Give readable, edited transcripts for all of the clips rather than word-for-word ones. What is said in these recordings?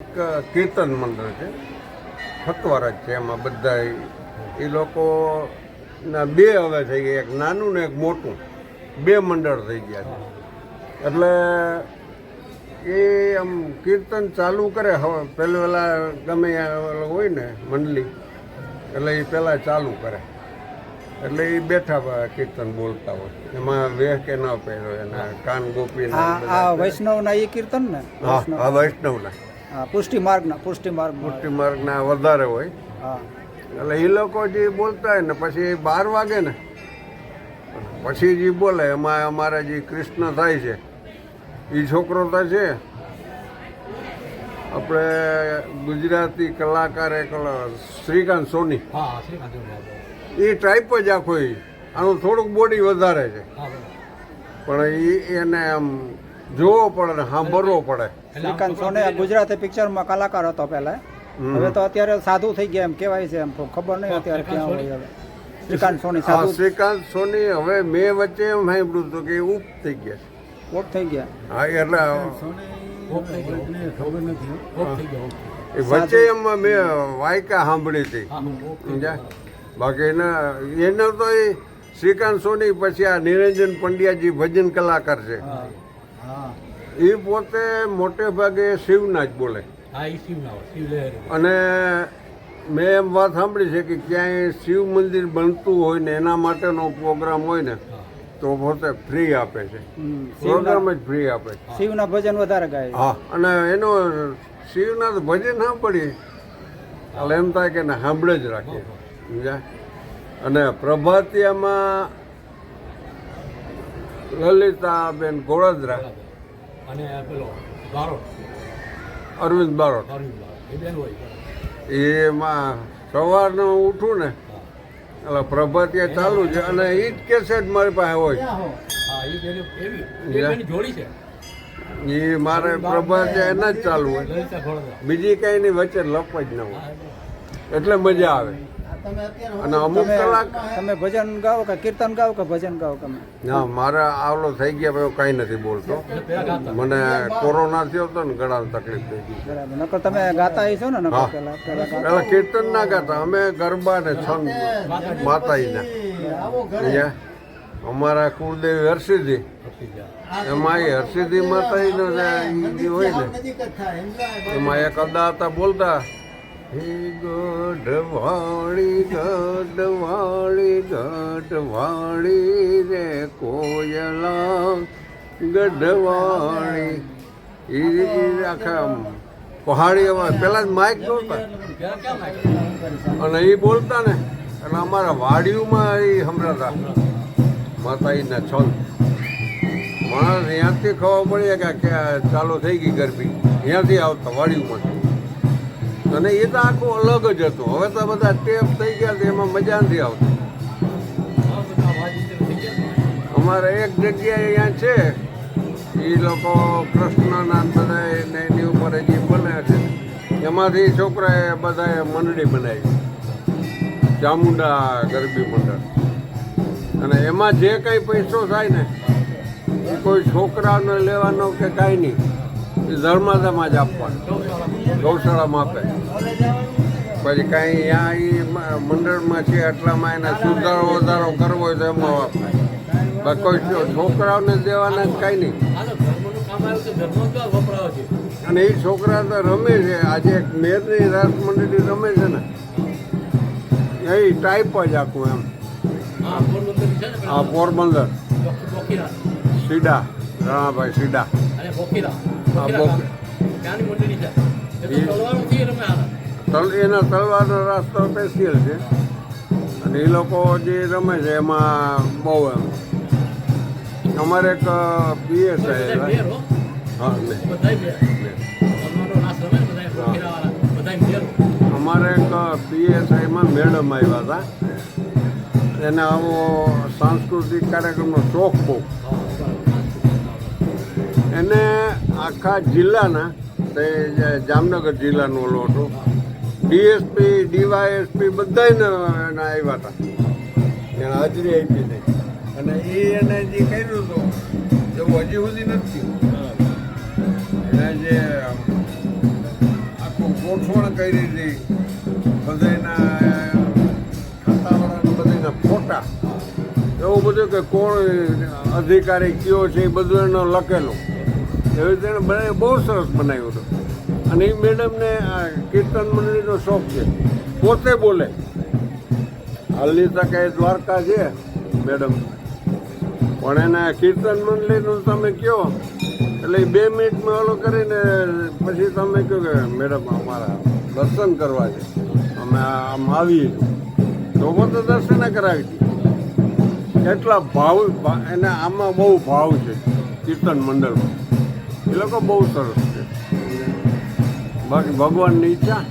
કીર્તન મંડળ છે, ફતવારા છે. એમાં બધા એ લોકોના બે હવે થઈ ગયા, એક નાનું ને એક મોટું, બે મંડળ થઈ ગયા છે. એટલે એ આમ કીર્તન ચાલુ કરે હવે પહેલા ગમે હોય ને મંડળી, એટલે એ પહેલાં ચાલુ કરે, એટલે એ બેઠા કીર્તન બોલતા હોય. એમાં વેહ કે ન પહેર્યો, એના કાન ગોપી વૈષ્ણવના એ કીર્તન ને હા વૈષ્ણવના પુષ્ટિ માર્ગના વધારે હોય. એટલે એ લોકો જે બોલતા હોય ને પછી 12 વાગે ને પછી જે બોલે એમાં અમારે જે કૃષ્ણ થાય છે એ છોકરો તો છે આપણે ગુજરાતી કલાકાર એક શ્રીકાંત સોની, એ ટાઈપ જ આખો. આનું થોડુંક બોડી વધારે છે પણ એને આમ જોવો પડે ને સાંભળવો પડે. શ્રીકાંત સોની ગુજરાતી પિક્ચરમાં કલાકાર હતો પહેલા, હવે તો અત્યારે સાધુ થઈ ગયા એમ કહેવાય છે, એમ ખબર નહીં અત્યારે ક્યાં હોય. હવે શ્રીકાંત સોની સાધુ, શ્રીકાંત સોની હવે મેં વચ્ચે એમ સાંભળ્યું હતું કે ઉપ થઈ ગયા, ઓફ થઈ ગયા. હા એટલે વચ્ચે એમ મેં વાયકા સાંભળી હતી સમજ્યા. બાકી એને તો એ શ્રીકાંત સોની પછી આ નિરંજન પંડ્યાજી ભજન કલાકાર છે, એ પોતે મોટે ભાગે શિવના જ બોલે. અને મેં એમ વાત સાંભળી છે કે ક્યાંય શિવ મંદિર બનતું હોય ને એના માટેનો પ્રોગ્રામ હોય ને તો પોતે ફ્રી આપે છે, પ્રોગ્રામ જ ફ્રી આપે છે. શિવના ભજન વધારે ગાય. હા, અને એનો શિવના તો ભજન સાંભળીએ એટલે એમ થાય કે સાંભળે જ રાખીએ સમજ્યા. અને પ્રભાતિયામાં લલિતાબેન ગોળદરા અને પેલો બારોટ, અરવિંદ બારોટ, એમાં સવારનું ઉઠું ને એટલે પ્રભાતિયા ચાલુ છે અને એ જ કેસેટ મારી પાસે હોય. એ મારે પ્રભાતિયા એના જ ચાલુ હોય, બીજી કઈ ની વચ્ચે લપ જ ન હોય, એટલે મજા આવે. અને અમુક કલાક તમે ભજન ગાઓ કે કીર્તન ગાઓ કે ભજન ગાઓ તમે? ના, મારે આવલો થઈ ગયા પછી કઈ નથી બોલતો. મને કોરોના થયો હતો ને ઘણા તકલીફ થઈ ગઈ. બરાબર, નકર તમે ગાતા હશો ને? પેલા કીર્તન ના ગાતા, અમે ગરબા ને છંદ માતાજીના. અમારા કુળદેવી હરસિદ્ધિ, એમાં એ હરસિદ્ધિ માતાજીનો હોય ને એમાં એક અદા હતા બોલતા, હે ગઢવાળી ગઢવાળી ગઢવાળી રે કોયલા ગઢવાળી, એ આખા પહાડી અવાજ. પેલા જ માઇક નહોતા અને એ બોલતા ને એટલે અમારા વાડીઓમાં એ સંભળાતા માતાજીના છંદ. માણસ ત્યાંથી ખબર પડી કે ચાલુ થઈ ગઈ ગરબી, ત્યાંથી આવતા વાડીઓમાંથી. અને એ તો આખું અલગ જ હતું. હવે તો બધા ટેપ થઈ ગયા, એમાં મજા નથી આવતી. અમારે એક જગ્યાએ અહીંયા છે, એ લોકો કૃષ્ણના બધા એની ઉપર જે બને છે એમાંથી છોકરાએ બધાએ મંડળી બનાવી, ચામુંડા ગરબી મંડળ. અને એમાં જે કંઈ પૈસો થાય ને એ કોઈ છોકરાને લેવાનો કે કાંઈ નહીં, એ ધર્માદામાં જ આપવાનો, ગૌશાળામાં આપે. પછી કાંઈ અહીંયા એ મંડળમાં છે એટલામાં એને સુધારો વધારો કરવો હોય તો એમાં વાપરાય. કોઈ છોકરાઓને દેવાના જ કાંઈ નહીં. અને એ છોકરા તો રમે છે. આજે એક મેરની રાસ મંડળી રમે છે ને, એ ટાઈપ જ આખું એમ. હા, પોરબંદર સીડા, રણાભાઈ સીડા. એના તલવારનો રાસ્તો સ્પેશિયલ છે અને એ લોકો જે રમે છે એમાં બહુ એમ. અમારે એક પીએસઆઈ, અમારે એક પીએસઆઈમાં મેડમ આવ્યા હતા, એને આવો સાંસ્કૃતિક કાર્યક્રમનો શોખ બહુ. એને આખા જિલ્લાના, તે જામનગર જિલ્લાનું ઓલો હતો, ડીએસપી ડીવાયએસપી બધાને એના આવ્યા હતા, એને હાજરી આપી હતી. અને એને જે કર્યું હતું એવું હજી સુધી નથી. એને જે ગોઠવણ કરી હતી બધાના ખાતાવાળાના બધાના ફોટા એવું બધું કે કોણ અધિકારી કયો છે એ બધું એનો લખેલું એવી રીતે એને બહુ સરસ બનાવ્યું હતું. અને એ મેડમને આ કીર્તન મંડળીનો શોખ છે, પોતે બોલે. હાલની તકે દ્વારકા છે મેડમ, પણ એના કીર્તન મંડળીનું તમે કહો એટલે 2 મિનિટમાં ઓલો કરીને પછી તમે કહો કે મેડમ અમારા દર્શન કરવા છે, અમે આમ આવીએ છીએ, તો પોતે દર્શન કરાવી દઈએ. એટલા ભાવ એને આમાં બહુ ભાવ છે કીર્તન મંડળમાં, એ લોકો બહુ સરસ છે. બાકી ભગવાનની ઈચ્છા.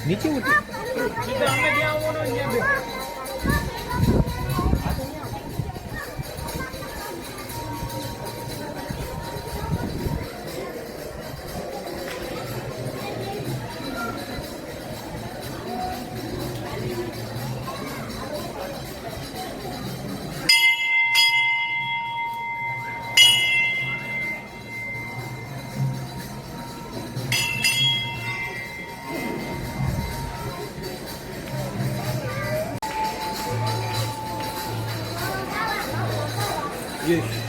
નીચે ઉતરી એ